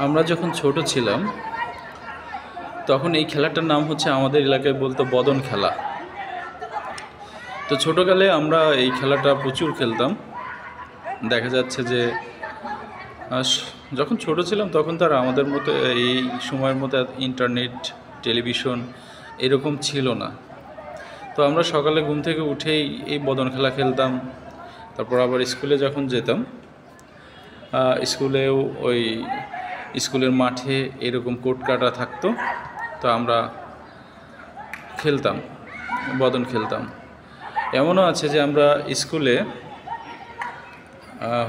আমরা যখন ছোট ছিলাম তখন এই খেলাটার নাম হচ্ছে আমাদের এলাকায় বলতো বদন খেলা। তো ছোটোকালে আমরা এই খেলাটা প্রচুর খেলতাম। দেখা যাচ্ছে যে যখন ছোট ছিলাম তখন তো আর আমাদের মতো এই সময়ের মতো ইন্টারনেট, টেলিভিশন এরকম ছিল না। তো আমরা সকালে ঘুম থেকে উঠেই এই বদন খেলা খেলতাম। তারপর আবার স্কুলে যখন যেতাম, স্কুলেও ওই স্কুলের মাঠে এরকম কোট কাটা থাকতো, তো আমরা খেলতাম, বদন খেলতাম। এমনও আছে যে আমরা স্কুলে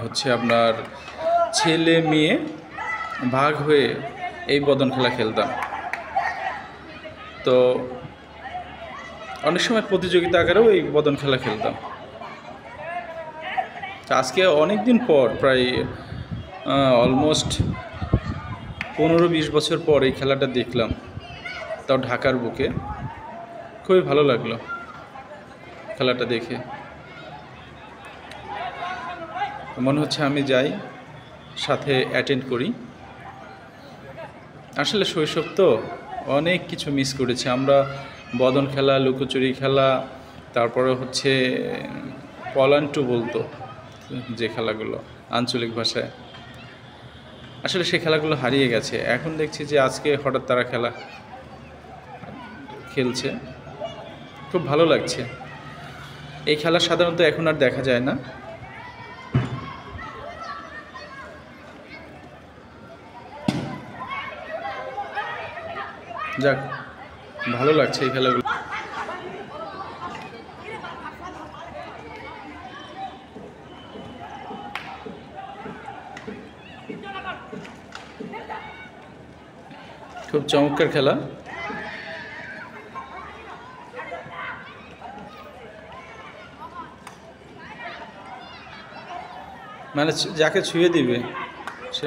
হচ্ছে আপনার ছেলে মেয়ে ভাগ হয়ে এই বদন খেলা খেলতাম। তো অনেক সময় প্রতিযোগিতা আকারেও এই বদন খেলা খেলতাম। আজকে অনেক দিন পর, প্রায় অলমোস্ট 15-20 বছর পর এই খেলাটা দেখলাম, তাও ঢাকার বুকে। খুবই ভালো লাগলো খেলাটা দেখে। মনে হচ্ছে আমি যাই, সাথে অ্যাটেন্ড করি। আসলে শৈশব তো অনেক কিছু মিস করেছি আমরা। বদন খেলা, লুকোচুরি খেলা, তারপরে হচ্ছে পলান্টু বলতো যে খেলাগুলো আঞ্চলিক ভাষায়, আসলে সেই খেলাগুলো হারিয়ে গেছে। এখন দেখছি যে আজকে হঠাৎ তারা খেলছে, খুব ভালো লাগছে। এই খেলা সাধারণত এখন আর দেখা যায় না। যাক, ভালো লাগছে এই খেলাগুলো। খুব চমৎকার খেলা। মানে যাকে ছুঁয়ে দিবে সে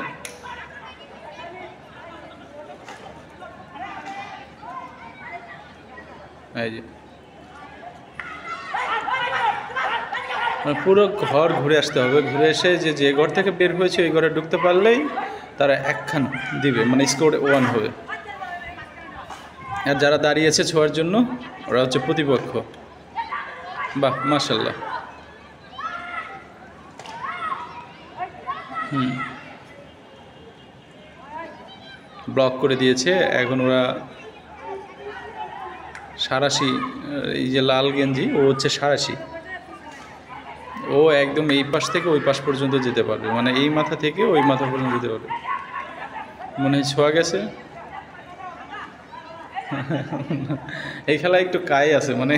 এই যে মানে পুরো ঘর ঘুরে আসতে হবে। ঘুরে এসে যে ঘর থেকে বের হয়েছে ওই ঘরে ঢুকতে পারলেই তারা একখান দিবে, মানে স্কোর 1 হবে। আর যারা দাঁড়িয়েছে ছোঁয়ার জন্য ওরা হচ্ছে প্রতিপক্ষ। বাহ, মাশাল্লাহ। ব্লক করে দিয়েছে। এখন ওরা সারাশি, এই যে লাল গেঞ্জি ও হচ্ছে সারাশি। ও একদম এই পাশ থেকে ওই পাশ পর্যন্ত যেতে পারবে, মানে এই মাথা থেকে ওই মাথা পর্যন্ত যেতে পারবে। মনে হয় ছোঁয়া গেছে। এই খেলায় একটু কাই আছে, মানে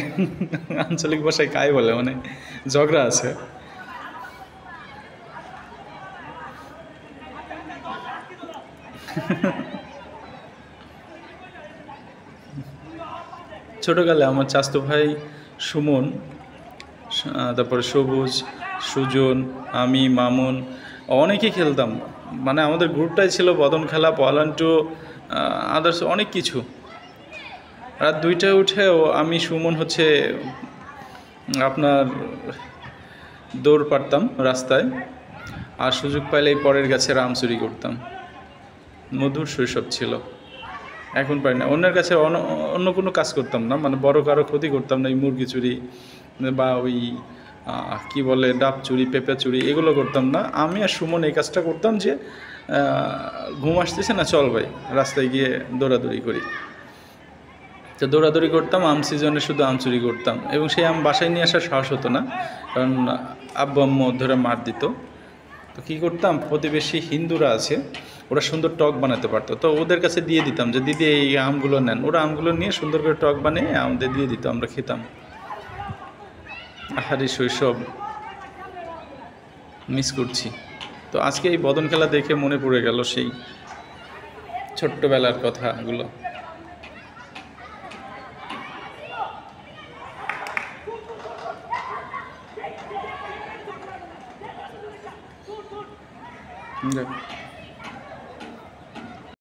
আঞ্চলিক ভাষায় কাই বলে, মানে ঝগড়া আছে। ছোটোকালে আমার চাচাতো ভাই সুমন, তারপরে সবুজ, সুজন, আমি, মামুন অনেকেই খেলতাম। মানে আমাদের গ্রুপটাই ছিল বদন খেলা, পলান্টু, আদার্স অনেক কিছু। রাত 2টায় উঠেও আমি, সুমন হচ্ছে আপনার দৌড় পারতাম রাস্তায়, আর সুযোগ পাইলেই পরের গাছে আম চুরি করতাম। মধুর শৈশব ছিল। এখন পারি না। অন্যের কাছে অন্য কোনো কাজ করতাম না, মানে বড় কারো ক্ষতি করতাম না। এই মুরগি চুরি বা ওই কি বলে ডাব চুরি, পেঁপে চুরি, এগুলো করতাম না। আমি আর সুমন এই কাজটা করতাম যে ঘুম আসতেছে না, চল ভাই রাস্তায় গিয়ে দৌড়াদৌড়ি করি। তো দৌড়াদৌড়ি করতাম, আম সিজনে শুধু আম চুরি করতাম, এবং সেই আম বাসায় নিয়ে আসার সাহস হতো না, কারণ আব্বু আম্মু ধরে মার দিত। তো কী করতাম, প্রতিবেশী হিন্দুরা আছে, ওরা সুন্দর টক বানাতে পারতো, তো ওদের কাছে দিয়ে দিতাম যে দিদি এই আমগুলো নেন। ওরা আমগুলো নিয়ে সুন্দর করে টক বানিয়ে আমাদের দিয়ে দিত, আমরা খেতাম। আহারি শৈশব মিস করছি। তো আজকে এই বদন খেলা দেখে মনে পড়ে গেল সেই ছোট্টবেলার কথাগুলো। Yeah.